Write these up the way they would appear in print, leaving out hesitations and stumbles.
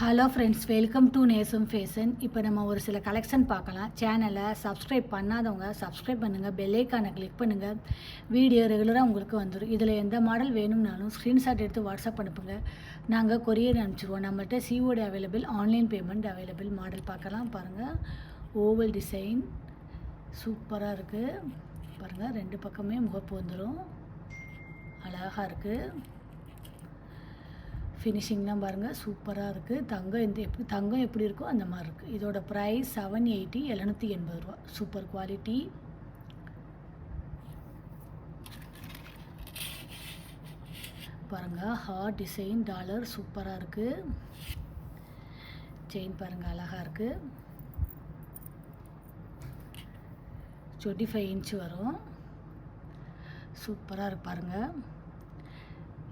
Hello friends, welcome to நேசம் fashion. இப்போ நம்ம ஒரு சில கலெக்ஷன் பார்க்கலாம். சேனலை சப்ஸ்கிரைப் பண்ணாதவங்க சப்ஸ்கிரைப் பண்ணுங்கள், பெல்லைக்கானை கிளிக் பண்ணுங்கள். வீடியோ ரெகுலராக உங்களுக்கு வந்துடும். இதில் எந்த மாடல் வேணும்னாலும் ஸ்க்ரீன்ஷாட் எடுத்து வாட்ஸ்அப் அனுப்புங்க, நாங்கள் கொரியர் அனுப்பிச்சிடுவோம். நம்மள்கிட்ட COD available, online payment available. Model பார்க்கலாம் பாருங்கள். ஓவல் டிசைன் சூப்பராக இருக்குது பாருங்கள். ரெண்டு பக்கமே முகப்பு வந்துடும், அழகாக இருக்குது. ஃபினிஷிங்லாம் பாருங்கள், சூப்பராக இருக்குது. தங்கம் எப்படி இருக்கோ அந்த மாதிரி இருக்குது. இதோட ப்ரைஸ் 780, 780 ரூபா. Super quality. பாருங்கள், ஹார்ட் டிசைன் டாலர் சூப்பராக இருக்குது. செயின் பாருங்கள், அழகாக இருக்குது. 25 இன்ச் வரும். சூப்பராக இருக்கு பாருங்கள்.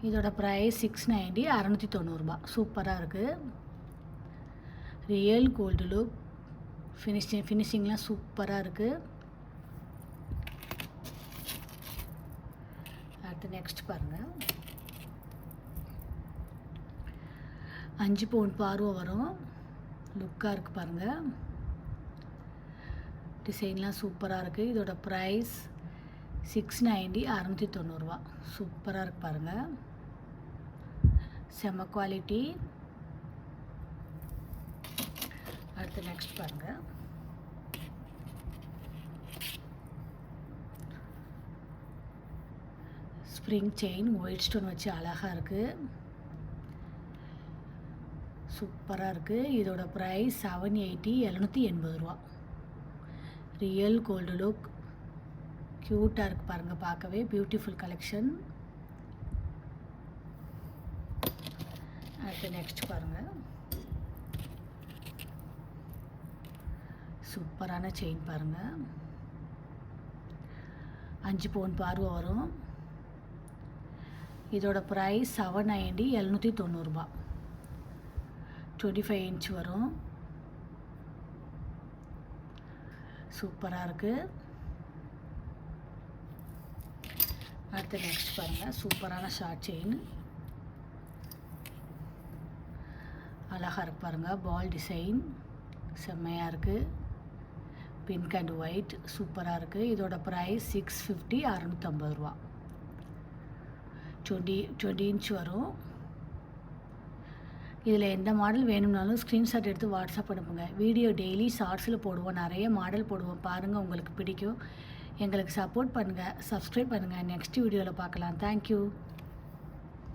இதோட ப்ரைஸ் 690, 690 ரூபா. சூப்பராக இருக்குது. Real gold look. ஃபினிஷிங்லாம் சூப்பராக இருக்குது. அடுத்து நெக்ஸ்ட் பாருங்கள். 5 பவுன் பார்வை வரும். லுக்காக இருக்குது பாருங்கள். டிசைன்லாம் சூப்பராக இருக்குது. இதோட ப்ரைஸ் 690, 690 ரூபா. சூப்பராக இருக்குது பாருங்கள். செம்ம குவாலிட்டி. அடுத்து நெக்ஸ்ட் பாருங்கள். ஸ்ப்ரிங் செயின் ஒயிட் ஸ்டோன் வச்சு அழகாக இருக்குது. சூப்பராக இருக்குது. இதோட ப்ரைஸ் 780, 780 ரூபா. Real gold look. க்யூட்டாக இருக்குது பாருங்கள், பார்க்கவே பியூட்டிஃபுல் கலெக்ஷன். அடுத்து நெக்ஸ்ட் பாருங்கள். சூப்பரான செயின் பாருங்கள். 5 பவுன் பார்வை வரும். இதோட ப்ரைஸ் 790, 790 ரூபா. 25 இன்ச் வரும். சூப்பராக இருக்குது. அடுத்து நெக்ஸ்ட் பாருங்கள். சூப்பரான ஷார்ட் செயின் அழகாக இருக்கு பாருங்கள். பால் டிசைன் செம்மையாக இருக்குது. பிங்க் அண்ட் ஒயிட் சூப்பராக இருக்குது. இதோட ப்ரைஸ் 650, 650 ரூபா. 20 இன்ச் வரும். இதில் எந்த மாடல் வேணும்னாலும் ஸ்க்ரீன்ஷாட் எடுத்து வாட்ஸ்அப் அனுப்புங்க. வீடியோ டெய்லி ஷார்ட்ஸில் போடுவோம், நிறைய மாடல் போடுவோம். பாருங்கள், உங்களுக்கு பிடிக்கும். எங்களுக்கு சப்போர்ட் பண்ணுங்கள், சப்ஸ்கிரைப் பண்ணுங்கள். நெக்ஸ்ட் வீடியோவில் பார்க்கலாம். தேங்க்யூ.